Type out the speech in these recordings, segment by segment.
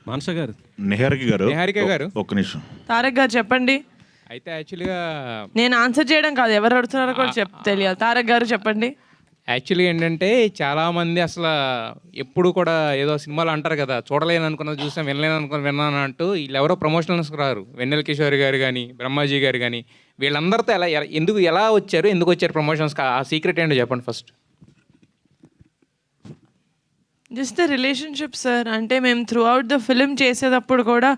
మానస గారు, నిహారిక గారు ఒక్క నిమిషం. తారక్ గారు చెప్పండి. అయితే యాక్చువల్గా నేను ఆన్సర్ చేయడం కాదు, ఎవరు అడుగుతున్నారో కూడా తెలియాలి. తారక్ గారు చెప్పండి. యాక్చువల్గా ఏంటంటే చాలామంది అసలు ఎప్పుడు కూడా ఏదో సినిమాలు అంటారు కదా, చూడలేను అనుకున్నది చూసాం, వినలేను అనుకున్నది విన్నాను అంటూ వీళ్ళు ఎవరో ప్రమోషనల్స్కి రారు. వెన్నెల కిషోర్ గారు కానీ, బ్రహ్మాజీ గారు కానీ, వీళ్ళందరితో ఎలా వచ్చారు, ఎందుకు వచ్చారు ప్రమోషన్స్కి? ఆ సీక్రెట్ ఏంటో చెప్పండి first. Just the relationship sir. అంటే మేము త్రూ అవుట్ ద ఫిలిం చేసేటప్పుడు కూడా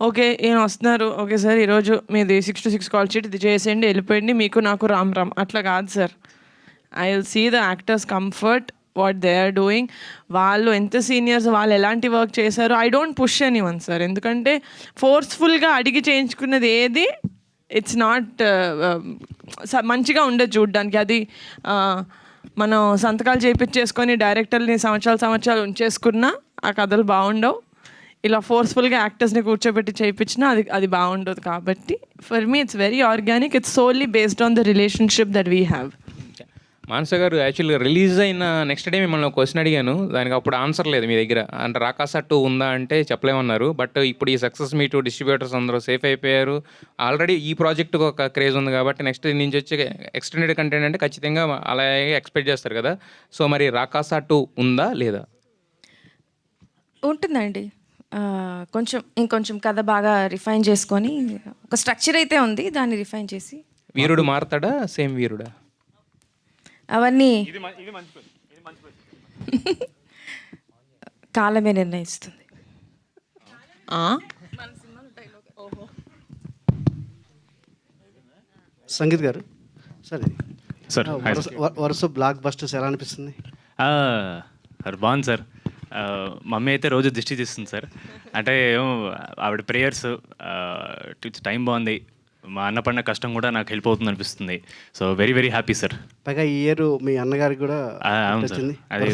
ఓకే ఈయన వస్తున్నారు, ఓకే సార్ ఈరోజు మీది 6 to 6 కాల్ షీట్ ఇది చేసేయండి, వెళ్ళిపోయిండి, మీకు నాకు రామ్ రామ్ అట్లా కాదు sir. I will see the actors comfort, what they are doing, వాళ్ళు ఎంత సీనియర్స్, వాళ్ళు ఎలాంటి వర్క్ చేశారు. I don't push any one sir. ఎందుకంటే ఫోర్స్ఫుల్గా అడిగి చేయించుకున్నది ఏది ఇట్స్ నాట్ మంచిగా ఉండదు చూడ్డానికి. అది మనం సంతకాలు చేయించేసుకొని డైరెక్టర్ని సంవత్సరాలు ఉంచేసుకున్నా ఆ కథలు బాగుండవు. ఇలా ఫోర్స్ఫుల్గా యాక్టర్స్ని కూర్చోబెట్టి చేయించినా అది బాగుండదు. కాబట్టి for me it's very organic. It's solely based on the relationship that we have. Manasa గారు, యాక్చువల్గా రిలీజ్ అయిన నెక్స్ట్ డే మిమ్మల్ని ఒక క్వశ్చన్ అడిగాను, దానికి అప్పుడు ఆన్సర్ లేదు మీ దగ్గర. అంటే రాకాస 2 ఉందా అంటే చెప్పలేమన్నారు. బట్ ఇప్పుడు ఈ సక్సెస్ మీట్ డిస్ట్రిబ్యూటర్స్ అందరూ సేఫ్ అయిపోయారు. ఆల్రెడీ ఈ ప్రాజెక్టుకు ఒక క్రేజ్ ఉంది కాబట్టి నెక్స్ట్ నుంచి వచ్చే ఎక్స్టెండెడ్ కంటెంట్ అంటే ఖచ్చితంగా అలాగే ఎక్స్పెక్ట్ చేస్తారు కదా. సో మరి రాకాస 2 ఉందా లేదా? ఉంటుందండి. ఇంకొంచెం కథ బాగా రిఫైన్ చేసుకొని ఒక స్ట్రక్చర్ అయితే ఉంది, దాన్ని రిఫైన్ చేసి. వీరుడు మారతాడా, సేమ్ వీరుడా? అవన్నీ కాలమే నిర్ణయిస్తుంది. సంగీత్ గారు సార్, వరుస బ్లాక్ బస్టర్స్ ఎలా అనిపిస్తుంది? సార్ బాగుంది సార్. మమ్మీ అయితే రోజు దిష్టి తీస్తుంది సార్. అంటే ఆవిడ ప్రేయర్స్, టైం బాగుంది, మా అన్న పడిన కష్టం కూడా నాకు హెల్ప్ అవుతుంది అనిపిస్తుంది. So very very happy sir. పైగా ఈ ఇయర్ మీ అన్నగారికి కూడా అదే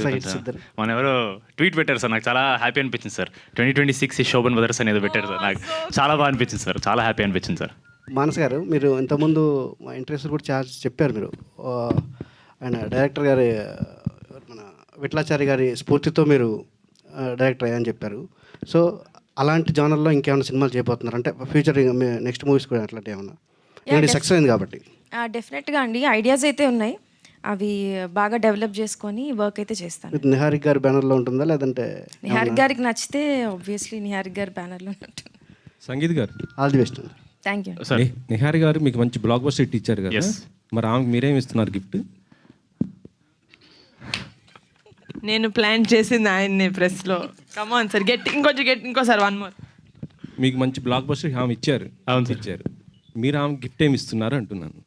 మన ఎవరో ట్వీట్ పెట్టారు సార్, నాకు చాలా హ్యాపీ అనిపించింది సార్. 2026 శోభన్ బ్రదర్స్ అనేది పెట్టారు సార్, నాకు చాలా బాగా అనిపించింది సార్, చాలా హ్యాపీ అనిపించింది సార్. మానస్ గారు, మీరు ఇంతకుముందు మా ఇంటర్వ్యూస్ కూడా చాలా చెప్పారు. మీరు ఆయన డైరెక్టర్ గారి, మన విఠలాచారి గారి స్ఫూర్తితో మీరు డైరెక్టర్ అయ్యని చెప్పారు. సో అలాంటి జానర్లో ఇంకేమైనా సినిమాలు చేయబోతున్నారు అంటే ఫ్యూచర్ నెక్స్ట్ మూవీస్ కూడా అట్లాంటి ఏమన్నా? సక్సెస్ అయింది కాబట్టి డెఫినెట్గా అండి, ఐడియాస్ అయితే ఉన్నాయి, అవి బాగా డెవలప్ చేసుకొని వర్క్ అయితే చేస్తాను. నిహారిక గారి బ్యానర్లో ఉంటుందా లేదంటే? నిహారిక గారికి నచ్చితే ఆబ్వియస్లీ నిహారిక గారి బ్యానర్లో ఉంటుంది. సంగీత్ గారు, all the best. Thank you. Niharika గారు మీకు మంచి బ్లాక్ బస్టర్ హిట్ ఇచ్చారు కదా, మరి ఆమెకు మీరేమి ఇస్తున్నారు గిఫ్ట్? నేను ప్లాన్ చేసింది ఆయన్ని ప్రెస్లో. కమాన్ సార్, ఇంకోసారి 1 more. మీకు మంచి బ్లాక్ బస్టర్ ఆమె ఇచ్చారు. అవును ఇచ్చారు. మీరు ఆమె గిఫ్ట్ ఏమి ఇస్తున్నారు అంటున్నాను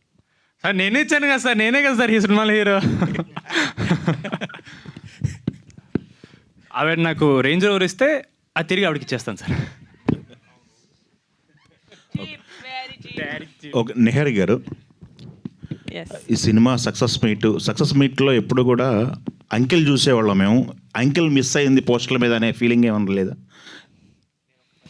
సార్. నేనే ఇచ్చాను కదా సార్, నేనే కదా సార్ ఈ సినిమాలో హీరో. ఆవిడ నాకు రేంజ్ రోవర్ ఇస్తే అది తిరిగి ఆవిడకి ఇచ్చేస్తాను సార్. ఓకే నిహారిక గారు, ఈ సినిమా సక్సెస్ మీట్లో ఎప్పుడు కూడా అంకిల్ చూసేవాళ్ళం మేము. అంకిల్ మిస్ అయింది పోస్టర్ల మీద అనే ఫీలింగ్ ఏమన్నా లేదా?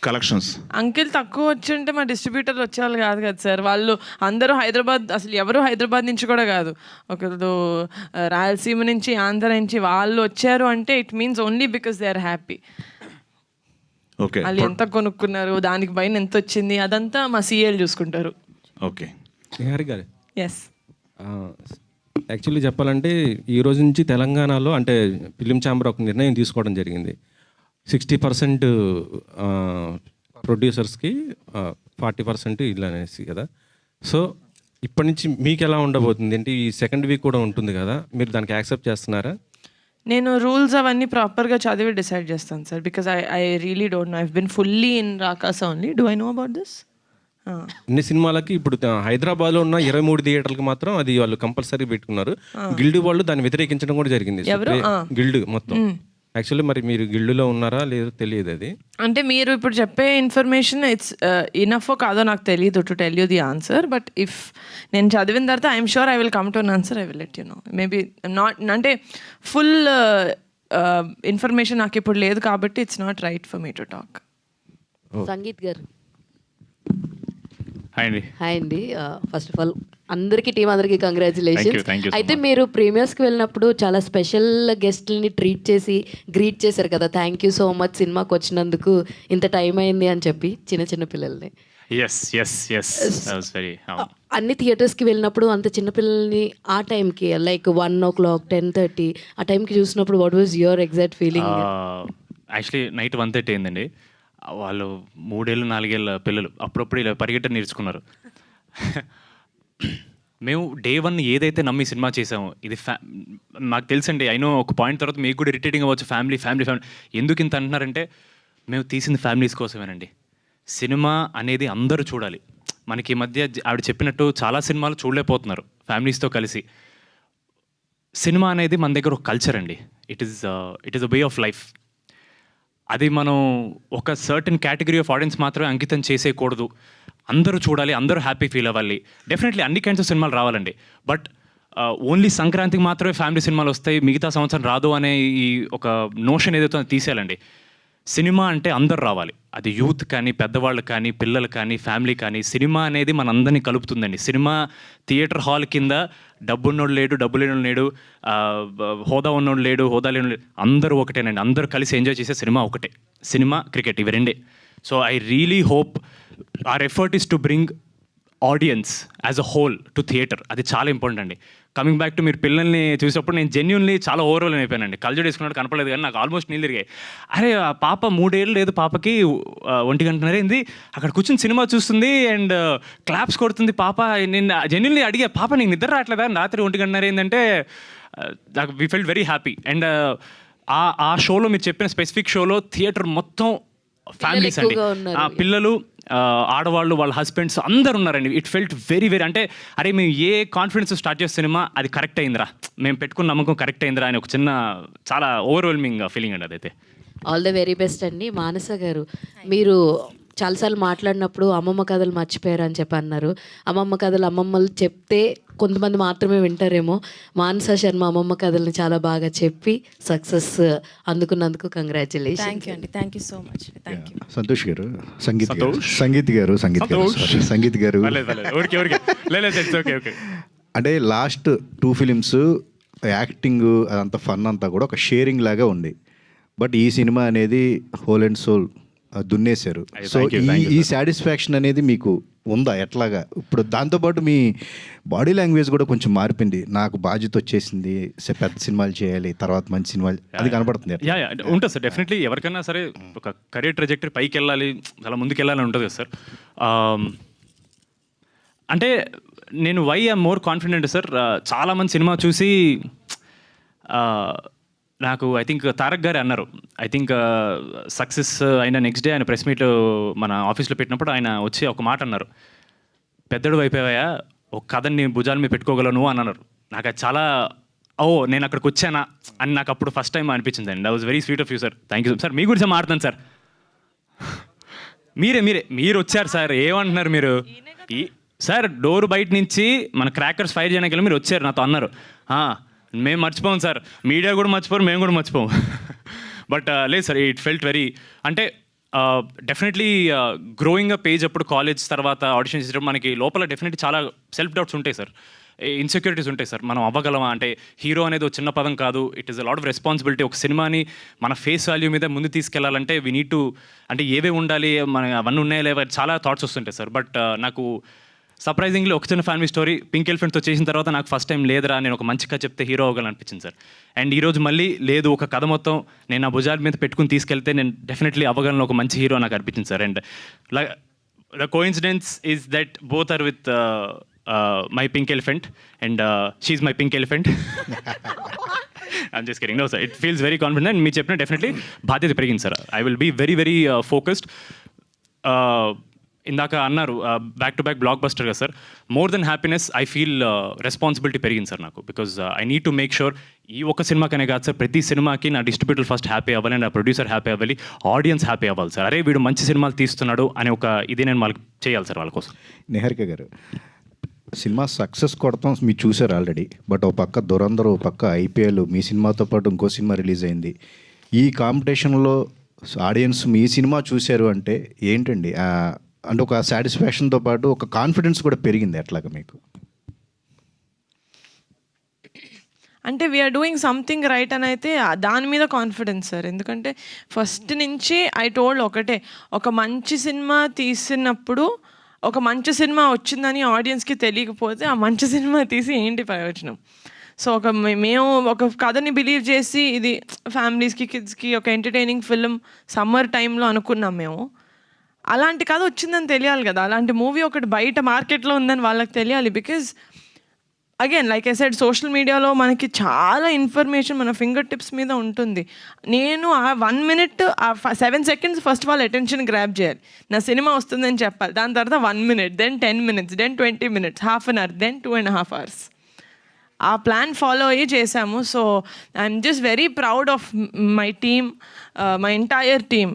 కలెక్షన్స్ అంకిల్ తక్కువ వచ్చి మా డిస్ట్రిబ్యూటర్లు వచ్చేవాళ్ళు కాదు కదా సార్. వాళ్ళు అందరూ హైదరాబాద్, అసలు ఎవరు హైదరాబాద్ నుంచి కూడా కాదు, ఒకరు రాయలసీమ నుంచి, ఆంధ్ర నుంచి వాళ్ళు వచ్చారు అంటే it means only because they are happy. Okay, వాళ్ళు ఎంత కొనుక్కున్నారు, దానికి పైన ఎంత వచ్చింది, అదంతా మా సీఏలు చూసుకుంటారు. ఓకే నిహారిక గారు, ఎస్, యాక్చువల్లీ చెప్పాలంటే ఈ రోజు నుంచి తెలంగాణలో అంటే ఫిలిం ఛాంబర్ ఒక నిర్ణయం తీసుకోవడం జరిగింది. 60% ప్రొడ్యూసర్స్కి, 40% ఇల్లు అనేసి కదా. సో ఇప్పటి నుంచి మీకు ఎలా ఉండబోతుంది అంటే ఈ సెకండ్ వీక్ కూడా ఉంటుంది కదా, మీరు దానికి యాక్సెప్ట్ చేస్తున్నారా? నేను రూల్స్ అవన్నీ ప్రాపర్గా చదివి డిసైడ్ చేస్తాను sir, because I really don't know. I been fully in Rakasa only. Do I know about this? అన్ని సినిమాలకి ఇప్పుడు హైదరాబాద్లో ఉన్న 23 థియేటర్లకు మాత్రం అది వాళ్ళు కంపల్సరీ పెట్టుకున్నారు. గిల్డ్ వాళ్ళు దాన్ని వ్యతిరేకించడం కూడా జరిగింది. గిల్డ్ మొత్తం యాక్చువల్లీ మరి మీరు గిల్డ్లో ఉన్నారా లేదో తెలియదు. అది అంటే మీరు ఇప్పుడు చెప్పే ఇన్ఫర్మేషన్ ఇట్స్ ఇనఫ్ కాదో నాకు తెలియదు to tell you the answer. But if నేను చదివిన తర్వాత I'm sure I will come to an answer. I will let you know. Maybe not అంటే ఫుల్ ఇన్ఫర్మేషన్ నాకు ఇప్పుడు లేదు కాబట్టి it's not right for me to talk. Sangeet గారు, hi అండి. హాయ్ అండి. ఫస్ట్ ఆఫ్ ఆల్ అందరికీ టీం అందరికీ కంగ్రాచులేషన్స్. thank you so అయితే మీరు ప్రీమియర్స్కి వెళ్ళినప్పుడు చాలా స్పెషల్ గెస్ట్ని గ్రీట్ చేశారు కదా, థ్యాంక్ యూ సో మచ్ సినిమాకి వచ్చినందుకు, ఇంత టైం అయింది అని చెప్పి చిన్న పిల్లల్ని. ఎస్ వెరీ అన్ని థియేటర్స్కి వెళ్ళినప్పుడు అంత చిన్నపిల్లల్ని ఆ టైంకి లైక్ 1 o'clock 10:30 ఆ టైంకి చూసినప్పుడు what was your exact feeling? Actually night 1:30 అయిందండి. వాళ్ళు 3 ఏళ్ళు 4 ఏళ్ళ పిల్లలు అప్పుడప్పుడు ఇలా పరిగెట్టని నేర్చుకున్నారు. మేము డే 1 ఏదైతే నమ్మి సినిమా చేసామో ఇది మాకు తెలుసండి. అయినో ఒక పాయింట్ తర్వాత మీకు కూడా ఇరిటేటింగ్ అవ్వచ్చు, ఫ్యామిలీ ఎందుకు ఇంత అంటున్నారంటే మేము తీసింది ఫ్యామిలీస్ కోసమేనండి. సినిమా అనేది అందరూ చూడాలి. మనకి ఈ మధ్య ఆవిడ చెప్పినట్టు చాలా సినిమాలు చూడలేకపోతున్నారు ఫ్యామిలీస్తో కలిసి. సినిమా అనేది మన దగ్గర ఒక కల్చర్ అండి. It is a way of life. అది మనం ఒక సర్టన్ కేటగిరీ ఆఫ్ ఆడియన్స్ మాత్రమే అంకితం చేసేయకూడదు. అందరూ చూడాలి, అందరూ హ్యాపీ ఫీల్ అవ్వాలి. డెఫినెట్లీ అన్ని కైండ్స్ ఆఫ్ సినిమాలు రావాలండి. బట్ ఓన్లీ సంక్రాంతికి మాత్రమే ఫ్యామిలీ సినిమాలు వస్తాయి, మిగతా సంవత్సరం రాదు అనే ఈ ఒక నోషన్ ఏదైతే తీసేయాలండి. సినిమా అంటే అందరు రావాలి. అది యూత్ కానీ, పెద్దవాళ్ళు కానీ, పిల్లలు కానీ, ఫ్యామిలీ కానీ. సినిమా అనేది మనందరినీ కలుపుతుందండి. సినిమా థియేటర్ హాల్ కింద డబ్బున్నోడు లేడు, డబ్బు లేనోడు లేడు, హోదా ఉన్నోడు లేడు, హోదా లేనోడు లేడు, అందరూ ఒకటేనండి. అందరూ కలిసి ఎంజాయ్ చేసే సినిమా ఒకటే. సినిమా, క్రికెట్ ఇవి రెండే. So I really hope our effort is to bring audience as a whole to theatre. అది చాలా ఇంపార్టెంట్ అండి. కమింగ్ బ్యాక్ టు మీరు పిల్లల్ని చూసినప్పుడు నేను జెన్యున్లీ చాలా ఓవర్వెల్ అయిపోయానండి. కల్జోడు వేసుకున్నట్టు కనపడలేదు కానీ నాకు ఆల్మోస్ట్ నీళ్ళు తిరిగాయి. అరే ఆ పాప 3 ఏళ్ళు లేదు, పాపకి 1 గంటన్నర అయింది, అక్కడ కూర్చొని సినిమా చూస్తుంది అండ్ క్లాప్స్ కొడుతుంది పాప. నేను జెన్యున్లీ అడిగా, పాప నీకు నిద్ర రావట్లేదా రాత్రి 1 గంటన్నర ఏంటంటే నాకు we felt very happy. And ఆ షోలో మీరు చెప్పిన స్పెసిఫిక్ షోలో థియేటర్ మొత్తం ఫ్యామిలీస్ అండి, పిల్లలు, ఆడవాళ్ళు, వాళ్ళ హస్బెండ్స్ అందరు ఉన్నారండి. ఇట్ ఫెల్ట్ వెరీ అంటే అరే మేము ఏ కాన్ఫిడెన్స్ స్టార్ట్ చేసే సినిమా అది కరెక్ట్ అయిందిరా, మేము పెట్టుకున్న నమ్మకం కరెక్ట్ అయిందిరా అని ఒక చిన్న చాలా ఓవర్వెల్మింగ్ ఫీలింగ్ అండి అదైతే. ఆల్ ద వెరీ బెస్ట్ అండి. మానస గారు, మీరు చాలాసార్లు మాట్లాడినప్పుడు అమ్మమ్మ కథలు మర్చిపోయారు అని చెప్పి అన్నారు. అమ్మమ్మ కథలు అమ్మమ్మలు చెప్తే కొంతమంది మాత్రమే వింటారేమో. మానస శర్మ అమ్మమ్మ కథల్ని చాలా బాగా చెప్పి సక్సెస్ అందుకున్నందుకు కంగ్రాచులేషన్. థ్యాంక్ యూ అండి, thank you so much. Thank you. Santosh గారు, సంగీత్ గారు అంటే లాస్ట్ 2 ఫిలిమ్స్ యాక్టింగ్ అదంతా ఫన్ అంతా కూడా ఒక షేరింగ్ లాగా ఉంది. బట్ ఈ సినిమా అనేది హోల్ అండ్ సోల్ దున్నేశారు. సో ఈ సాటిస్ఫాక్షన్ అనేది మీకు ఉందా ఎట్లాగా? ఇప్పుడు దాంతోపాటు మీ బాడీ లాంగ్వేజ్ కూడా కొంచెం మారిపోయింది. నాకు బాధ్యత వచ్చేసింది, పెద్ద సినిమాలు చేయాలి, తర్వాత మంచి సినిమాలు, అది కనపడుతుంది. ఉంటుంది సార్, డెఫినెట్లీ. ఎవరికైనా సరే ఒక కెరీర్ ట్రెజెక్టరీ పైకి వెళ్ళాలి, చాలా ముందుకు వెళ్ళాలని ఉంటుంది కదా సార్. అంటే నేను why I'm more confident sir, చాలామంది సినిమా చూసి నాకు ఐ థింక్ తారక్ గారు అన్నారు, ఐ థింక్ సక్సెస్ అయిన నెక్స్ట్ డే ఆయన ప్రెస్ మీట్ మన ఆఫీస్లో పెట్టినప్పుడు ఆయన వచ్చి ఒక మాట అన్నారు, పెద్దడు అయిపోయావా, ఒక కథని భుజాల మీద పెట్టుకోగలను అని అన్నారు. నాకు అది చాలా నేను అక్కడికి వచ్చానా అని నాకు అప్పుడు ఫస్ట్ టైం అనిపించింది అండి. That was very sweet of you sir. Thank you sir. మీ గురించి మాట్లాడుతాను సార్. మీరు వచ్చారు సార్, ఏమంటున్నారు మీరు? సార్ డోర్ బయట నుంచి మన క్రాకర్స్ ఫైర్ చేయడానికి వెళ్ళి మీరు వచ్చారు, నాతో అన్నారు. మేము మర్చిపోం సార్, మీడియా కూడా మర్చిపోరు, మేము కూడా మర్చిపోం. బట్ లేదు సార్, ఇట్ ఫెల్ట్ వెరీ అంటే డెఫినెట్లీ గ్రోయింగ్ అప్ ఏజ్ అప్పుడు కాలేజ్ తర్వాత ఆడిషన్ చేసేటప్పుడు మనకి లోపల డెఫినెట్లీ చాలా సెల్ఫ్ డౌట్స్ ఉంటాయి సార్, ఇన్సెక్యూరిటీస్ ఉంటాయి సార్. మనం అవ్వగలమా అంటే హీరో అనేది ఒక చిన్న పదం కాదు, it is a lot of responsibility. ఒక సినిమాని మన ఫేస్ వాల్యూ మీద ముందు తీసుకెళ్లాలంటే వీ నీడ్ టు అంటే ఏవే ఉండాలి, మన అవన్నీ ఉన్నాయా లేవా, చాలా థాట్స్ వస్తుంటాయి సార్. బట్ నాకు సర్ప్రైజింగ్లీ ఒక చిన్న ఫ్యామిలీ స్టోరీ పింక్ ఎలిఫెంట్తో చేసిన తర్వాత నాకు ఫస్ట్ టైం లేదురా, నేను ఒక మంచి కథ చెప్తే హీరో అవ్వగలను అనిపించింది సార్. అండ్ ఈరోజు మళ్ళీ లేదు, ఒక కథ మొత్తం నేను నా భుజాల మీద పెట్టుకుని తీసుకెళ్తే నేను డెఫినెట్లీ అవ్వగలను, ఒక మంచి హీరో నాకు అనిపించింది sir. And the coincidence is that both are with my pink elephant and she's my pink elephant. I'm just kidding. No sir, it feels very confident and మీరు చెప్పిన డెఫినెట్లీ బాధ్యత పెరిగింది sir. I will be very very focused. ఇందాక అన్నారు back to back blockbuster కదా sir. More than happiness I feel responsibility పెరిగింది sir నాకు. Because I need to make sure ఈ ఒక్క సినిమాకనే కాదు సార్, ప్రతి సినిమాకి నా డిస్ట్రిబ్యూటర్ ఫస్ట్ హ్యాపీ అవ్వాలి, నా ప్రొడ్యూసర్ హ్యాపీ అవ్వాలి, ఆడియన్స్ హ్యాపీ అవ్వాలి సార్. అరే వీడు మంచి సినిమాలు తీస్తున్నాడు అనే ఒక ఇది నేను వాళ్ళకి చేయాలి సార్ వాళ్ళ కోసం. నిహారిక గారు, సినిమా సక్సెస్ కొడతాం మీరు చూసారు ఆల్రెడీ, బట్ ఒక పక్క దురందర్, ఒక పక్క ఐపీఎల్, మీ సినిమాతో పాటు ఇంకో సినిమా రిలీజ్ అయింది. ఈ కాంపిటీషన్లో ఆడియన్స్ మీ సినిమా చూశారు అంటే ఏంటండి అంటే ఒక సాటిస్ఫాక్షన్తో పాటు ఒక కాన్ఫిడెన్స్ కూడా పెరిగింది ఎట్లాగా మీకు? అంటే వీఆర్ డూయింగ్ సంథింగ్ రైట్ అని అయితే దాని మీద కాన్ఫిడెన్స్ సార్. ఎందుకంటే ఫస్ట్ నుంచి ఐ టోల్డ్ ఒకటే, ఒక మంచి సినిమా తీసినప్పుడు ఒక మంచి సినిమా వచ్చిందని ఆడియన్స్కి తెలియకపోతే ఆ మంచి సినిమా తీసి ఏంటి ప్రయోజనం? సో మేము ఒక కథని బిలీవ్ చేసి ఇది ఫ్యామిలీస్కి కిడ్స్కి ఒక ఎంటర్టైనింగ్ ఫిల్మ్ సమ్మర్ టైంలో అనుకున్నాం మేము. అలాంటి కథ వచ్చిందని తెలియాలి కదా, అలాంటి మూవీ ఒకటి బయట మార్కెట్లో ఉందని వాళ్ళకి తెలియాలి. Because again like I said, social మీడియాలో మనకి చాలా ఇన్ఫర్మేషన్ మన ఫింగర్ టిప్స్ మీద ఉంటుంది. నేను ఆ 1 minute, ఆ 7 seconds ఫస్ట్ వాళ్ళ అటెన్షన్ గ్రాప్ చేయాలి. నా సినిమా వస్తుందని చెప్పాలి. దాని తర్వాత 1 minute, then 10 minutes, then 20 minutes, half an hour, then 2.5 hours. ఆ ప్లాన్ ఫాలో అయ్యి చేశాము. So I'm just very proud of my team, my entire team.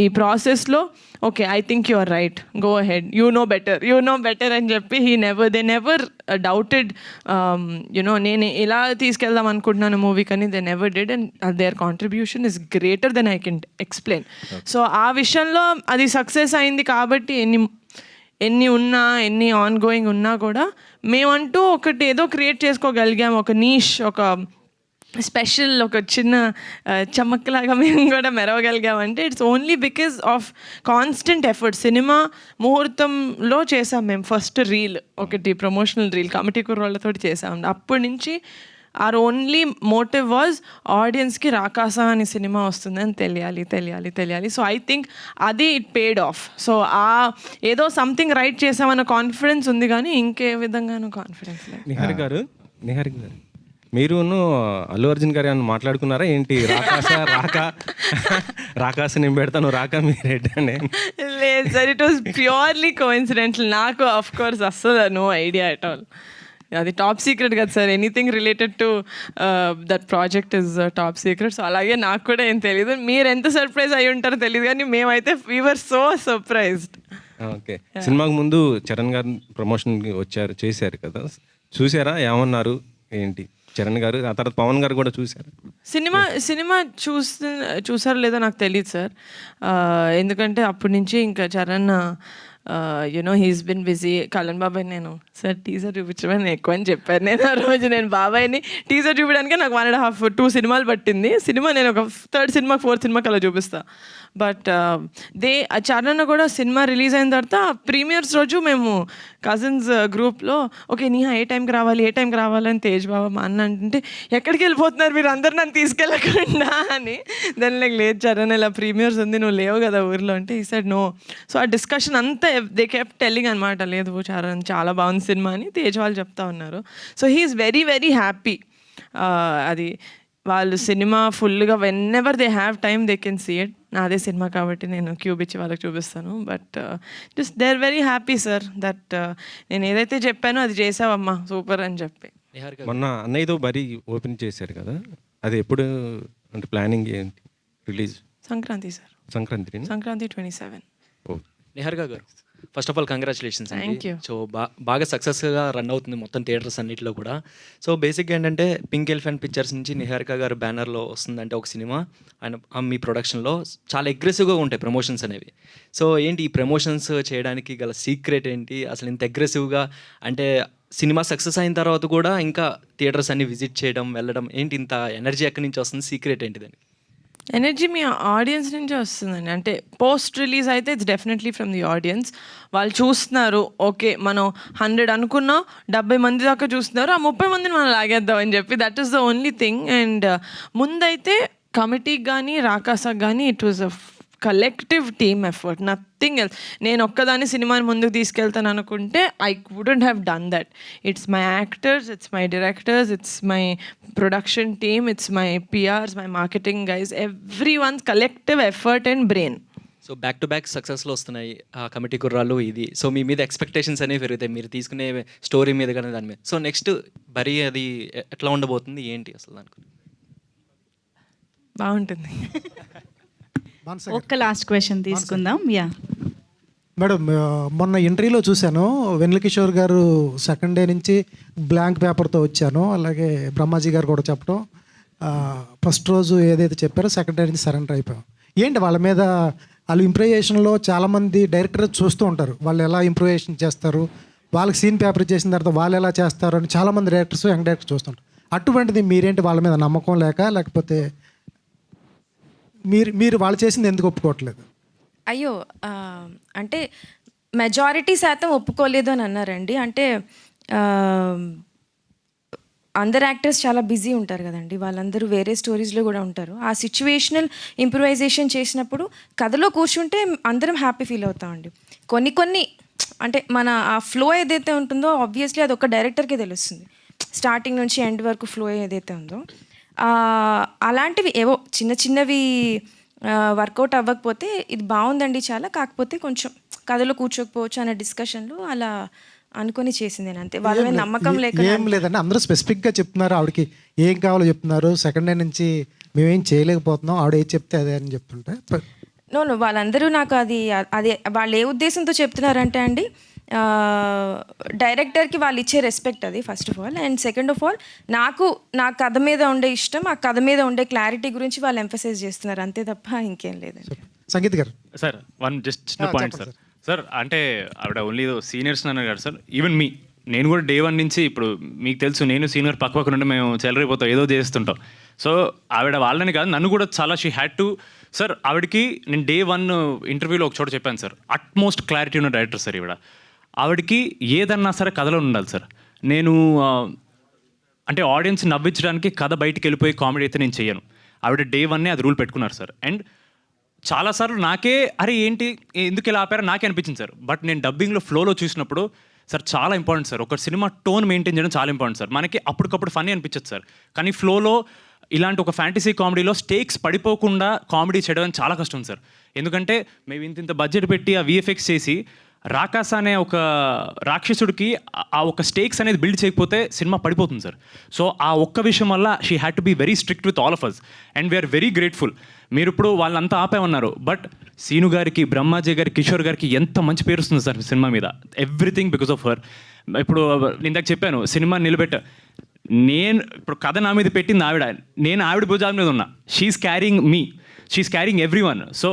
ఈ ప్రాసెస్లో okay, I think you are right, go ahead, you know better అని చెప్పి they never doubted నేను ఇలా తీసుకెళ్దాం అనుకుంటున్నాను మూవీ, కానీ they never did, and there contribution is greater than I can explain. So ఆ విషయంలో అది సక్సెస్ అయింది కాబట్టి ఎన్ని ఉన్నా, ఎన్ని ఆన్ గోయింగ్ ఉన్నా కూడా మేమంటూ ఒకటి ఏదో క్రియేట్ చేసుకోగలిగాం, ఒక నీష్, ఒక స్పెషల్, ఒక చిన్న చమక్లాగా మేము కూడా మెరవగలిగామంటే it's only because of constant effort. సినిమా ముహూర్తంలో చేసాం మేము ఫస్ట్ రీల్, ఒకటి ప్రమోషనల్ రీల్ కమిటీ కుర్రోళ్ళతో చేసాం. అప్పటి నుంచి our only motive was ఆడియన్స్కి రాకాస అనే సినిమా వస్తుందని తెలియాలి. సో ఐ థింక్ అది ఇట్ పేడ్ ఆఫ్. సో ఏదో సంథింగ్ రైట్ చేసామన్న కాన్ఫిడెన్స్ ఉంది, కానీ ఇంకే విధంగానూ కాన్ఫిడెన్స్ లేదు. నిహారిక గారు మీరును అల్లు అర్జున్ గారు ఏమన్నా మాట్లాడుకున్నారా ఏంటి? రాకాస నేను పెడతాను, రాక మీరేంటి అని? లేదు sir, it was purely coincidental. నాకు ఆఫ్ కోర్స్ అస్సలు నో ఐడియా ఎట్ ఆల్. అది టాప్ సీక్రెట్ కదా sir, anything related to that project is top secret. So అలాగే నాకు కూడా ఏం తెలియదు. మీరు ఎంత సర్ప్రైజ్ అయ్యి ఉంటారో తెలియదు, కానీ మేమైతే we were so surprised. Okay, సినిమాకు ముందు చరణ్ గారు ప్రమోషన్ చేశారు కదా, చూసారా? ఏమన్నారు ఏంటి చరణ్ గారు? ఆ తర్వాత పవన్ గారు కూడా చూశారు. సినిమా చూసారో లేదో నాకు తెలియదు సార్, ఎందుకంటే అప్పటి నుంచి ఇంకా Charan he's been busy. Kalyan బాబాయ్ నేను సార్ టీజర్ చూపించమని ఎక్కువ అని చెప్పాను. నేను ఆ రోజు నేను బాబాయ్ని టీజర్ చూపించడానికి నాకు 1.5 2 సినిమాలు పట్టింది. సినిమా నేను ఒక 3rd సినిమా 4th సినిమాకి అలా చూపిస్తాను. బట్ చరణ్ కూడా సినిమా రిలీజ్ అయిన తర్వాత ప్రీమియర్స్ రోజు మేము కజిన్స్ గ్రూప్లో ఓకే నీహా ఏ టైంకి రావాలి అని తేజ్ బాబా మా అన్న అంటే ఎక్కడికి వెళ్ళిపోతున్నారు మీరు అందరు నన్ను తీసుకెళ్ళకుండా అని. దాని లేదు చరణ్ ఇలా ప్రీమియర్స్ ఉంది, నువ్వు లేవు కదా ఊర్లో అంటే ఈ సైడ్ నో. సో ఆ డిస్కషన్ అంతా దే కెప్ట్ టెల్లింగ్ అనమాట, లేదు చరణ్ చాలా బాగుంది సినిమా అని తేజ్ వాళ్ళు చెప్తా ఉన్నారు. So he's very very happy. అది వాళ్ళు సినిమా ఫుల్గా whenever they have time they can see it. నాదే సినిమా కాబట్టి నేను క్యూబ్ ఇచ్చి వాళ్ళకి చూపిస్తాను. But just they are very happy sir that నేను ఏదైతే చెప్పానో అది చేసావమ్మా సూపర్ అని చెప్పి. మొన్న అన్నయ్యతో బరీ ఓపెన్ చేశారు కదా, అది ఎప్పుడు అంటే ప్లానింగ్ ఏంటి? Release Sankranti sir, Sankranti 27. నిహారిక గారు, first of all congratulations Thank అండి. you. సో బాగా సక్సెస్గా రన్ అవుతుంది మొత్తం థియేటర్స్ అన్నింటిలో కూడా. సో బేసిక్గా ఏంటంటే పింక్ ఎలిఫెంట్ పిక్చర్స్ నుంచి నిహారిక గారు బ్యానర్లో వస్తుందంటే ఒక సినిమా ఆయన మీ ప్రొడక్షన్లో చాలా అగ్రెసివ్గా ఉంటాయి ప్రమోషన్స్ అనేవి. సో ఏంటి ఈ ప్రమోషన్స్ చేయడానికి గల సీక్రెట్ ఏంటి? అసలు ఇంత అగ్రెసివ్గా అంటే సినిమా సక్సెస్ అయిన తర్వాత కూడా ఇంకా థియేటర్స్ అన్ని విజిట్ చేయడం వెళ్ళడం ఏంటి ఇంత ఎనర్జీ ఎక్కడి నుంచి వస్తుంది? సీక్రెట్ ఏంటి దానికి? ఎనర్జీ మీ ఆడియన్స్ నుంచే వస్తుందండి. అంటే పోస్ట్ రిలీజ్ అయితే it's definitely from the audience. వాళ్ళు చూస్తున్నారు, ఓకే మనం 100 అనుకున్నాం 70 మంది దాకా చూస్తున్నారు, ఆ 30 మందిని మనం లాగేద్దాం అని చెప్పి that is the only thing. And ముందైతే కమిటీకి కానీ రాకాసాకి కానీ it was a collective team effort, nothing else. నేను ఒక్కదాన్ని సినిమాని ముందుకు తీసుకెళ్తాను అనుకుంటే I wouldn't have done that. It's my actors, it's my directors, it's my production team, it's my PRs, my marketing guys, everyone's collective effort and brain. So back to back సక్సెస్లో వస్తున్నాయి ఆ committee కుర్రాళ్ళు ఇది. So మీ మీద expectations అనేవి పెరుగుతాయి మీరు తీసుకునే స్టోరీ మీద కానీ దాని మీద. సో నెక్స్ట్ బరీ అది ఎట్లా ఉండబోతుంది ఏంటి అసలు దానికి? బాగుంటుంది. ఒక్క లాస్ట్ క్వశ్చన్ తీసుకుందాం. మేడం, మొన్న ఇంటర్వ్యూలో చూశాను వెన్నెల కిషోర్ గారు సెకండ్ డే నుంచి బ్లాంక్ పేపర్తో వచ్చాను, అలాగే బ్రహ్మాజీ గారు కూడా చెప్పడం ఫస్ట్ రోజు ఏదైతే చెప్పారో సెకండ్ డే నుంచి సరెండర్ అయిపోయాం. ఏంటి వాళ్ళ మీద వాళ్ళు ఇంప్రూవేషన్లో చాలామంది డైరెక్టర్ చూస్తూ ఉంటారు, వాళ్ళు ఎలా ఇంప్రూవేషన్ చేస్తారు, వాళ్ళకి సీన్ పేపర్ చేసిన తర్వాత వాళ్ళు ఎలా చేస్తారు అని చాలామంది డైరెక్టర్స్ యంగ్ డైరెక్టర్స్ చూస్తుంటారు. అటువంటిది మీరేంటి వాళ్ళ మీద నమ్మకం లేకపోతే మీరు వాళ్ళు చేసింది ఎందుకు ఒప్పుకోవట్లేదు? అయ్యో అంటే మెజారిటీ శాతం ఒప్పుకోలేదు అని అన్నారండి. అంటే అందరు యాక్టర్స్ చాలా బిజీ ఉంటారు కదండి, వాళ్ళందరూ వేరే స్టోరీస్లో కూడా ఉంటారు. ఆ సిచ్యువేషనల్ ఇంప్రూవైజేషన్ చేసినప్పుడు కథలో కూర్చుంటే అందరం హ్యాపీ ఫీల్ అవుతామండి. కొన్ని అంటే మన ఆ ఫ్లో ఏదైతే ఉంటుందో ఆబ్వియస్లీ అది ఒక డైరెక్టర్కే తెలుస్తుంది. స్టార్టింగ్ నుంచి ఎండ్ వరకు ఫ్లో ఏదైతే ఉందో అలాంటివి ఏవో చిన్నవి వర్కౌట్ అవ్వకపోతే ఇది బాగుందండి చాలా, కాకపోతే కొంచెం కథలో కూర్చోకపోవచ్చు అనే డిస్కషన్లు అలా అనుకొని చేసింది అంతే. వాళ్ళ మీద నమ్మకం ఏం లేదండి, అందరూ స్పెసిఫిక్గా చెప్తున్నారు. ఆవిడకి ఏం కావాలో చెప్తున్నారు. సెకండ్ డే నుంచి మేమేం చేయలేకపోతున్నాం, ఆవిడ ఏం చెప్తే అదే అని చెప్తుంటే నో వాళ్ళందరూ నాకు అది వాళ్ళు ఏ ఉద్దేశంతో చెప్తున్నారంటే అండి, డైరెక్టర్కి వాళ్ళు ఇచ్చే రెస్పెక్ట్ అది first of all. And second of all నా కథ మీద ఉండే ఇష్టం, ఆ కథ మీద ఉండే క్లారిటీ గురించి వాళ్ళు ఎంఫసైజ్ చేస్తున్నారు అంతే తప్ప ఇంకేం లేదండి. సంగీత్ గారు సార్ జస్ట్ చిన్న పాయింట్ సార్. సార్ అంటే ఆవిడ ఓన్లీ సీనియర్స్ అన్నారు కదా సార్, ఈవెన్ నేను కూడా డే 1 నుంచి, ఇప్పుడు మీకు తెలుసు నేను సీనియర్ పక్క నుండి మేము చెలరైపోతాం, ఏదో చేస్తుంటాం. సో ఆవిడ వాళ్ళని కాదు నన్ను కూడా చాలా షీ హ్యాడ్ టు సార్. ఆవిడకి నేను డే 1 ఇంటర్వ్యూలో ఒక చోట చెప్పాను సార్, అట్మోస్ట్ క్లారిటీ ఉన్న డైరెక్టర్ సార్ ఆవిడకి ఏదన్నా సరే కథలో ఉండాలి సార్. నేను అంటే ఆడియన్స్ నవ్వించడానికి కథ బయటికి వెళ్ళిపోయి కామెడీ అయితే నేను చెయ్యను. ఆవిడ డే 1 అది రూల్ పెట్టుకున్నారు సార్. అండ్ చాలాసార్లు నాకే అరే ఏంటి ఎందుకు ఇలా ఆపారో నాకే అనిపించింది సార్. బట్ నేను డబ్బింగ్లో ఫ్లోలో చూసినప్పుడు సార్ చాలా ఇంపార్టెంట్ సార్, ఒక సినిమా టోన్ మెయింటైన్ చేయడం చాలా ఇంపార్టెంట్ సార్. మనకి అప్పటికప్పుడు ఫన్నీ అనిపించదు సార్, కానీ ఫ్లోలో ఇలాంటి ఒక ఫ్యాంటసీ కామెడీలో స్టేక్స్ పడిపోకుండా కామెడీ చేయడం చాలా కష్టం సార్. ఎందుకంటే మేము ఇంత బడ్జెట్ పెట్టి ఆ విఎఫ్ఎక్స్ చేసి రాకాస అనే ఒక రాక్షసుడికి ఆ ఒక స్టేక్స్ అనేది బిల్డ్ చేయకపోతే సినిమా పడిపోతుంది సార్. సో ఆ ఒక్క విషయం వల్ల she had to be very strict with all of us and we're very grateful. మీరు ఇప్పుడు వాళ్ళంతా ఆపేమన్నారు, బట్ సీను గారికి, బ్రహ్మాజీ గారికి, కిషోర్ గారికి ఎంత మంచి పేరు వస్తుంది సార్ సినిమా మీద. Everything because of her. ఇప్పుడు ఇందాక చెప్పాను సినిమా నేను ఇప్పుడు కథ నా మీద పెట్టింది ఆవిడ, నేను ఆవిడ భుజాల మీద ఉన్నా. She is carrying me, she's carrying everyone. So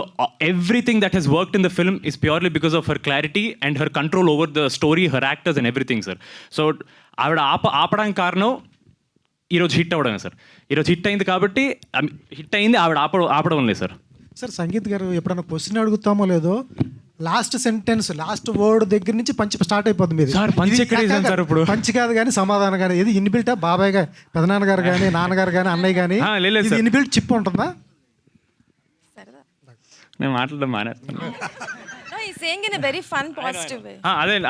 everything that has worked in the film is purely because of her clarity and her control over the story, her actors and everything, sir. So ఆవిడ ఆపడానికి కారణం ఈరోజు hit అవ్వడమే sir. ఈరోజు hit అయింది కాబట్టి hit అయింది, ఆవిడ ఆపడం లేదు సార్. సార్ సంగీత్ గారు ఎప్పుడైనా క్వశ్చన్ అడుగుతామో లేదో లాస్ట్ సెంటెన్స్ లాస్ట్ వర్డ్ దగ్గర నుంచి పంచి స్టార్ట్ అయిపోతుంది మీది. సార్ పంచి ఎక్కడ సార్? ఇప్పుడు పంచి కాదు కానీ సమాధానం కానీ ఇది ఇన్బిల్టా? బాబాయ్ గారు, పెదనాన్నగారు కానీ, నాన్నగారు కానీ, అన్నయ్య కానీ ఇన్బిల్ట్ చిప్ ఉంటుందా? నేను మాట్లాడడం మానేస్తాను.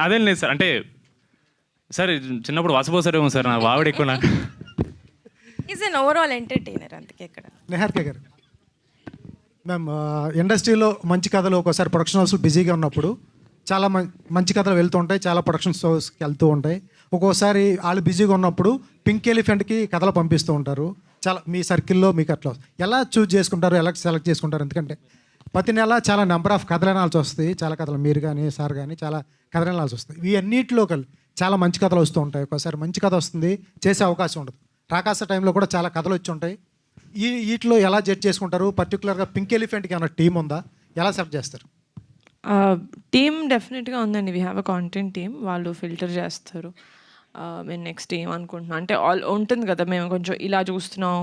అదేం లేదు సార్. అంటే సార్ చిన్నప్పుడు వసపోసారేమో సార్, నా వావిడ ఎక్కువ నాకు. ఈజ్ అన్ ఓవరాల్ ఎంటర్టైనర్ అందుకే. ఇక్కడ నిహారిక గారు, మ్యామ్ ఇండస్ట్రీలో మంచి కథలు ఒక్కోసారి ప్రొడక్షన్ హౌస్లు బిజీగా ఉన్నప్పుడు చాలా మంచి కథలు వెళ్తూ ఉంటాయి, చాలా ప్రొడక్షన్ హౌస్కి వెళ్తూ ఉంటాయి. ఒక్కోసారి వాళ్ళు బిజీగా ఉన్నప్పుడు పింక్ ఎలిఫెంట్కి కథలు పంపిస్తూ ఉంటారు. చాలా మీ సర్కిల్లో మీకు అట్లా ఎలా చూజ్ చేసుకుంటారు, ఎలా సెలెక్ట్ చేసుకుంటారు? ఎందుకంటే ప్రతి నెల చాలా నెంబర్ ఆఫ్ కథలు వినాల్సి వస్తాయి. చాలా కథలు మీరు కానీ సార్ కానీ చాలా కథలు వినాల్సి వస్తాయి. ఇవి అన్నింటిలో చాలా మంచి కథలు వస్తూ ఉంటాయి. ఒకసారి మంచి కథ వస్తుంది, చేసే అవకాశం ఉండదు. రాకాస టైంలో కూడా చాలా కథలు వచ్చి ఉంటాయి. వీటిలో ఎలా జడ్జ్ చేసుకుంటారు? పర్టికులర్గా పింక్ ఎలిఫెంట్కి ఏమైనా టీం ఉందా? ఎలా సెలెక్ట్ చేస్తారు? టీమ్ డెఫినెట్గా ఉందండి. We have a content team. వాళ్ళు ఫిల్టర్ చేస్తారు. మేము నెక్స్ట్ ఏమనుకుంటున్నాం అంటే ఉంటుంది కదా, మేము కొంచెం ఇలా చూస్తున్నాం,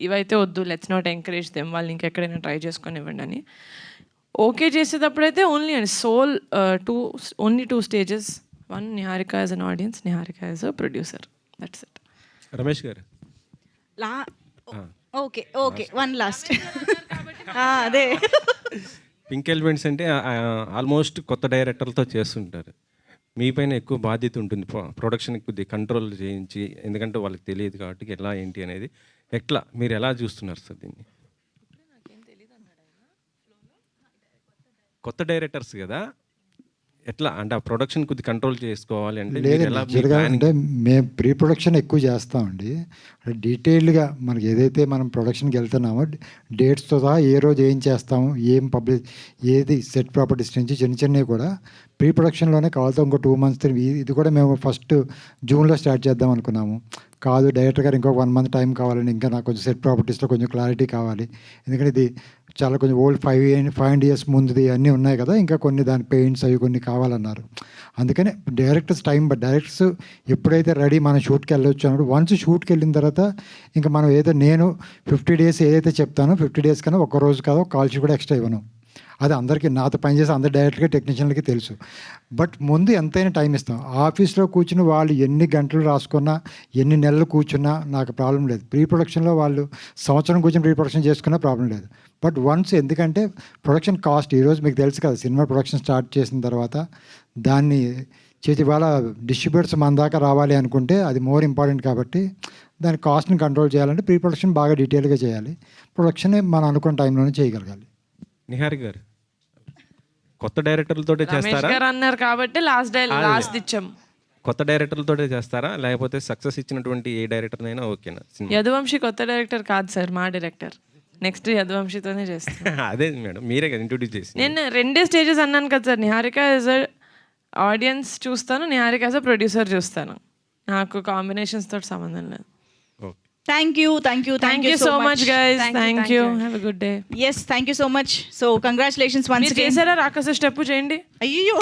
ఇవైతే వద్దు, లెట్స్ నాట్ ఎంకరేజ్ దెమ్, వాళ్ళు ఇంకెక్కడైనా ట్రై చేసుకొని ఇవ్వండి అని. ఓకే చేసేటప్పుడైతే only and solely 2 stages. 1 Niharika as an audience, Niharika as a producer. That's it. Ramesh గారు ఓకే 1 లాస్ట్ అదే పింక్ ఎలిమెంట్స్ అంటే ఆల్మోస్ట్ కొత్త డైరెక్టర్లతో చేస్తుంటారు. మీ పైన ఎక్కువ బాధ్యత ఉంటుంది, ప్రొడక్షన్ కొద్దిగా కంట్రోల్ చేయించి, ఎందుకంటే వాళ్ళకి తెలియదు కాబట్టి ఎలా ఏంటి అనేది. మీరు ఎలా చూస్తున్నారు సార్ దీన్ని? కొత్త డైరెక్టర్స్ కదా, ఎట్లా అంటే ఆ ప్రొడక్షన్ కొద్ది కంట్రోల్ చేసుకోవాలి అంటే అంటే మేము ప్రీ ప్రొడక్షన్ ఎక్కువ చేస్తామండి. డీటెయిల్డ్గా మనకి ఏదైతే మనం ప్రొడక్షన్కి వెళ్తున్నామో డేట్స్తో సహా ఏ రోజు ఏం చేస్తాము, ఏం ఏది సెట్ ప్రాపర్టీస్ నుంచి చిన్నవి కూడా ప్రీ ప్రొడక్షన్లోనే కావాల్సి ఇంకో 2 months. ఇది కూడా మేము ఫస్ట్ జూన్లో స్టార్ట్ చేద్దాం అనుకున్నాము. కాదు డైరెక్టర్ గారు ఇంకో 1 month టైం కావాలని, ఇంకా నాకు కొంచెం సెట్ ప్రాపర్టీస్లో కొంచెం క్లారిటీ కావాలి, ఎందుకంటే ఇది చాలా కొంచెం ఓల్డ్ 5 ఇయర్స్ ముందుది అన్నీ ఉన్నాయి కదా, ఇంకా కొన్ని దాని పెయింట్స్ అవి కొన్ని కావాలన్నారు. అందుకనే డైరెక్టర్స్ టైం, బట్ డైరెక్టర్స్ ఎప్పుడైతే రెడీ మనం షూట్కి వెళ్ళొచ్చు అన్నప్పుడు, వన్స్ షూట్కి వెళ్ళిన తర్వాత ఇంకా మనం నేను 50 డేస్ ఏదైతే చెప్తానో 50 డేస్ కన్నా ఒక రోజు కాదు, ఒక కాల్ షీట్ కూడా ఎక్స్ట్రా ఇవ్వను. అది అందరికీ, నాతో పనిచేసే అందరి డైరెక్టర్కి టెక్నీషియన్లకి తెలుసు. బట్ ముందు ఎంతైనా టైం ఇస్తాం. ఆఫీస్లో కూర్చుని వాళ్ళు ఎన్ని గంటలు రాసుకున్నా, ఎన్ని నెలలు కూర్చున్నా నాకు ప్రాబ్లం లేదు. ప్రీ ప్రొడక్షన్లో వాళ్ళు సంవత్సరం కూర్చొని ప్రీ ప్రొడక్షన్ చేసుకున్నా ప్రాబ్లం లేదు. బట్ వన్స్, ఎందుకంటే ప్రొడక్షన్ కాస్ట్ ఈరోజు మీకు తెలుసు కదా, సినిమా ప్రొడక్షన్ స్టార్ట్ చేసిన తర్వాత దాన్ని చేసి వాళ్ళ డిస్ట్రిబ్యూటర్స్ మన దాకా రావాలి అనుకుంటే అది మోర్ ఇంపార్టెంట్. కాబట్టి దాని కాస్ట్ని కంట్రోల్ చేయాలంటే ప్రీ ప్రొడక్షన్ బాగా డీటెయిల్గా చేయాలి. ప్రొడక్షన్ మనం అనుకున్న టైంలోనే చేయగలగాలి. నిహారిక గారు, కొత్త డైరెక్టర్లతోటే రమేష్ చేస్తారా? గారు అన్నారు కాబట్టి లాస్ట్ ఇచ్చాం. కొత్త డైరెక్టర్లతోటే చేస్తారా, లేకపోతే సక్సెస్ ఇచ్చినటువంటి ఏ డైరెక్టర్ అయినా ఓకేనా? సినిమా యదువంశి కొత్త డైరెక్టర్ కాదు సార్, మా డైరెక్టర్. నెక్స్ట్ యదువంశితోనే చేస్తాను. అదే మేడం, మీరే కదా ఇంట్రొడ్యూస్ చేసి. నేను 2 స్టేజెస్ అన్నాను కదా సార్. నిహారిక యాజ్ అ ఆడియన్స్ చూస్తాను, నిహారిక యాజ్ అ ప్రొడ్యూసర్ చూస్తాను. నాకు కాంబినేషన్స్ తోటి సంబంధం లేదు. Thank you so much guys. Thank you. Have a good day. Yes, thank you so much. So congratulations once మీరు again. చేశారా రాక్షస స్టెప్ చేయండి. అయ్యో